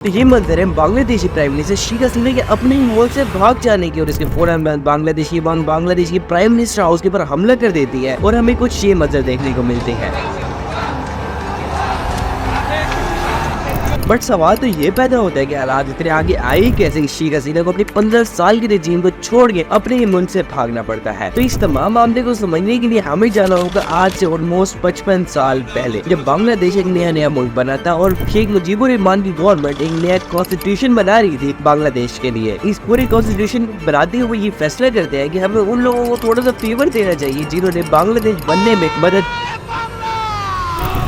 तो ये मंजर है बांग्लादेशी प्राइम मिनिस्टर शेख हसीना के अपने ही मुल्क से भाग जाने की और इसके फौरन बाद बांग्लादेश की प्राइम मिनिस्टर हाउस के ऊपर हमला कर देती है और हमें कुछ ये मंजर देखने को मिलते हैं। बट सवाल तो ये पैदा होता है कि हालात इतने आगे आए कैसे शेख हसीना को अपनी 15 साल के रजीम को छोड़ के अपने ही मुल्क से भागना पड़ता है। तो इस तमाम मामले को समझने के लिए हमें जाना होगा आज से ऑलमोस्ट 55 साल पहले, जब बांग्लादेश एक नया मुल्क बना था और शेख मुजीबुर रहमान की गवर्नमेंट एक नया कॉन्स्टिट्यूशन बना रही थी बांग्लादेश के लिए। इस पूरे कॉन्स्टिट्यूशन को बनाते हुए ये फैसला करते हैं कि हमें उन लोगों को थोड़ा सा फेवर देना चाहिए जिन्होंने बांग्लादेश बनने में मदद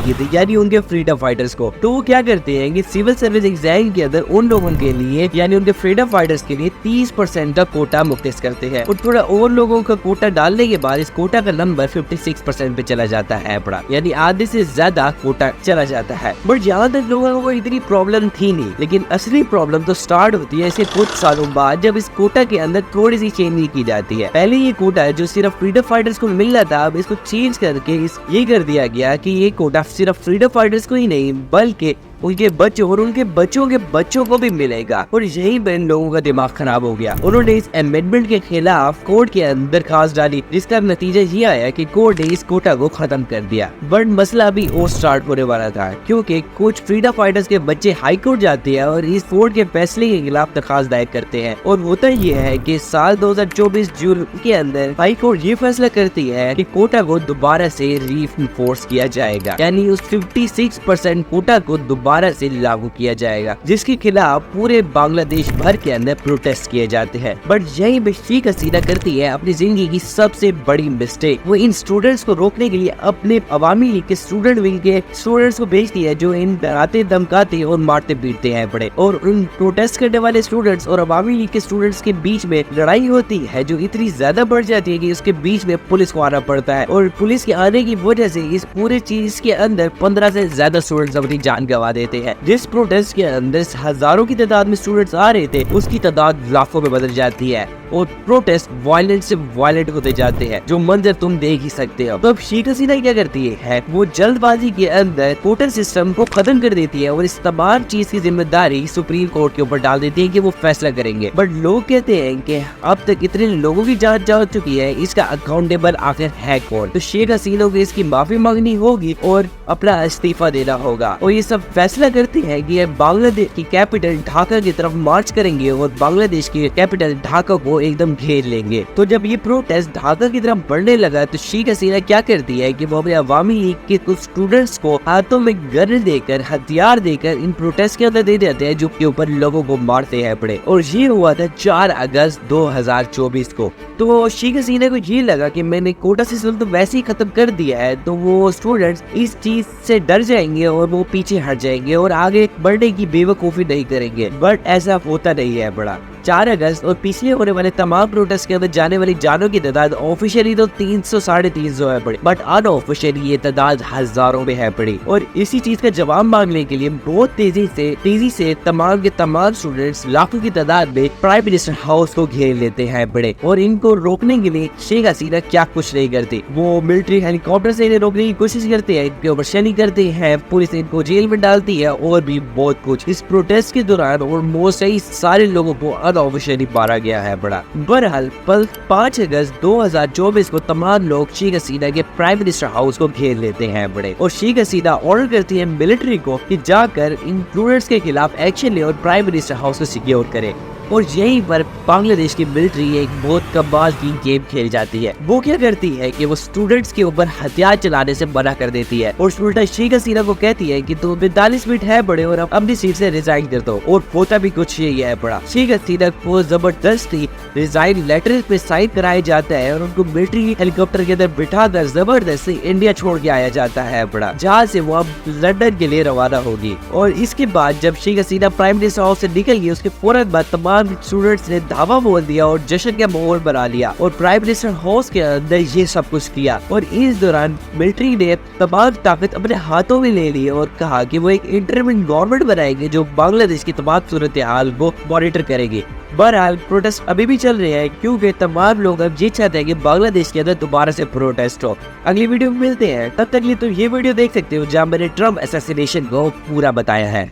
की थी, यानी उनके फ्रीडम फाइटर्स को। तो वो क्या करते हैं कि सिविल सर्विस एग्जाम के अंदर उन लोगों के लिए यानी उनके फ्रीडम फाइटर्स के लिए 30% का कोटा मुख्तस करते हैं और थोड़ा और लोगों का कोटा डालने के बाद इस कोटा का नंबर 56% पे चला जाता है बड़ा, यानी आधे से ज्यादा कोटा चला जाता है। बट यहाँ तक लोगों को इतनी प्रॉब्लम थी नहीं, लेकिन असली प्रॉब्लम तो स्टार्ट होती है ऐसे कुछ सालों बाद जब इस कोटा के अंदर थोड़ी सी चेंजिंग की जाती है। पहले ये कोटा जो सिर्फ फ्रीडम फाइटर्स को मिलना था, अब इसको चेंज करके ये कर दिया गया कि ये कोटा सिर्फ फ्रीडम फाइटर्स को ही नहीं बल्कि उनके बच्चों और उनके बच्चों के बच्चों को भी मिलेगा। और यही पर इन लोगों का दिमाग खराब हो गया। उन्होंने इस अमेंडमेंट के खिलाफ कोर्ट के अंदर दरखास्त डाली, जिसका नतीजा ये आया कि कोर्ट ने इस कोटा को खत्म कर दिया। बट मसला अभी और स्टार्ट होने वाला था, क्योंकि कुछ फ्रीडम फाइटर्स के बच्चे हाई कोर्ट जाते हैं और इस कोर्ट के फैसले के खिलाफ दरखास्त दायर करते हैं। और होता ये है कि साल 2024 जून के अंदर हाई कोर्ट ये फैसला करती है कि कोटा को दोबारा से रीइंफोर्स किया जाएगा, यानी उस 56% कोटा को दोबारा से लागू किया जाएगा, जिसके खिलाफ पूरे बांग्लादेश भर के अंदर प्रोटेस्ट किए जाते हैं। बट यही पे शेख हसीना करती है अपनी जिंदगी की सबसे बड़ी मिस्टेक। वो इन स्टूडेंट्स को रोकने के लिए अपने अवामी लीग के स्टूडेंट विंग के स्टूडेंट्स को भेजती है, जो इन डराते धमकाते और मारते पीटते हैं बड़े। और उन प्रोटेस्ट करने वाले स्टूडेंट्स और अवामी लीग के स्टूडेंट्स के बीच में लड़ाई होती है, जो इतनी ज्यादा बढ़ जाती है कि उसके बीच में पुलिस को आना पड़ता है। और पुलिस के आने की वजह से इस पूरे चीज के अंदर 15 से ज्यादा स्टूडेंट्स अपनी जान गंवा देते हैं। जिस प्रोटेस्ट के अंदर हजारों की तादाद में स्टूडेंट्स आ रहे थे, उसकी तादाद लाखों में बदल जाती है और प्रोटेस्ट वायलेंट से वायलेंट होते जाते हैं, जो मंजर तुम देख ही सकते हो। तो अब शेख हसीना क्या करती है, वो जल्दबाजी के अंदर कोटा सिस्टम को खत्म कर देती है और इस तमाम चीज की जिम्मेदारी सुप्रीम कोर्ट के ऊपर डाल देती है कि वो फैसला करेंगे। बट लोग कहते हैं कि अब तक इतने लोगों की जान जा चुकी है, इसका अकाउंटेबल आखिर है कौन। तो शेख हसीना को इसकी माफी मांगनी होगी और अपना इस्तीफा देना होगा। और ये सब फैसला करते हैं कि बांग्लादेश की कैपिटल ढाका की तरफ मार्च करेंगे और बांग्लादेश की कैपिटल ढाका को एकदम घेर लेंगे। तो जब ये प्रोटेस्ट ढाका की तरफ बढ़ने लगा, तो शेख हसीना क्या करती है कि वो अपने अवामी लीग के कुछ स्टूडेंट्स को हाथों में गन देकर, हथियार देकर इन प्रोटेस्ट के अंदर दे देते हैं, जो के ऊपर लोगों को मारते हैं पड़े। और ये हुआ था 4 अगस्त 2024 को। तो शेख हसीना को ये लगा कि मैंने कोटा सिस्टम तो वैसे ही खत्म कर दिया है, तो वो स्टूडेंट्स इस चीज से डर जाएंगे और वो पीछे हट जाएंगे और आगे बढ़ने की बेवकूफी नहीं करेंगे। बट ऐसा होता नहीं है बड़ा। 4 अगस्त और पिछले होने वाले तमाम प्रोटेस्ट के अंदर जाने वाली जानों की तादाद ऑफिशियली तो 300 साढ़े 300 है पड़ी, बट अनऑफिशियली ये तादाद हजारों में है पड़ी। और इसी चीज का जवाब मांगने के लिए बहुत तेजी से तमाम के तमाम स्टूडेंट्स लाखों की तादाद में प्राइम मिनिस्टर हाउस को घेर लेते हैं बड़े। और इनको रोकने के लिए शेख हसीना क्या कुछ नहीं करती, वो मिलिट्री हेलीकॉप्टर से इन्हें रोकने की कोशिश करते हैं, इनके ऊपर शनी करते हैं, पुलिस इनको जेल में डालती है और भी बहुत कुछ। इस प्रोटेस्ट के दौरान ऑलमोस्ट सारे लोगों को ऑफिशियली मारा गया है बड़ा। बहरहाल 5 अगस्त 2024 को तमाम लोग शेख हसीना के प्राइम मिनिस्टर हाउस को घेर लेते हैं बड़े। और शेख हसीना ऑर्डर करती है मिलिट्री को कि जाकर इन स्टूडेंट्स के खिलाफ एक्शन ले और प्राइम मिनिस्टर हाउस को सिक्योर करे। और यहीं पर बांग्लादेश की मिलिट्री एक बहुत कमाल की गेम खेल जाती है। वो क्या करती है कि वो स्टूडेंट्स के ऊपर हथियार चलाने से मना कर देती है और उल्टा शेख हसीना को कहती है कि तुम 45 मिनट है बड़े और अपनी सीट से रिजाइन कर दो। और होता भी कुछ यही है बड़ा। शेख हसीना को जबरदस्ती रिजाइन लेटर पे साइन कराया जाता है और उनको मिलिट्री हेलीकॉप्टर के अंदर बिठा कर जबरदस्ती इंडिया छोड़ के आया जाता है बड़ा, जहाँ से वो अब लंदन के लिए रवाना होगी। और इसके बाद जब Sheikh Hasina prime minister house से निकल गई, उसके फौरन बाद तमाम स्टूडेंट्स ने धावा बोल दिया और जश्न का माहौल बना लिया और प्राइम मिनिस्टर हाउस के अंदर ये सब कुछ किया। और इस दौरान मिलिट्री ने तमाम ताकत अपने हाथों में ले ली और कहा कि वो एक इंटरिम गवर्नमेंट बनाएंगे जो बांग्लादेश की तमाम सूरत हाल को मॉनिटर करेगी। बहरहाल प्रोटेस्ट अभी भी चल रहे हैं, क्योंकि तमाम लोग अब ये चाहते हैं कि बांग्लादेश के अंदर दोबारा से प्रोटेस्ट हो। अगली वीडियो में मिलते हैं, तब तक लिए तो ये वीडियो देख सकते हो जहाँ मैंने ट्रम्प असैसिनेशन को पूरा बताया है।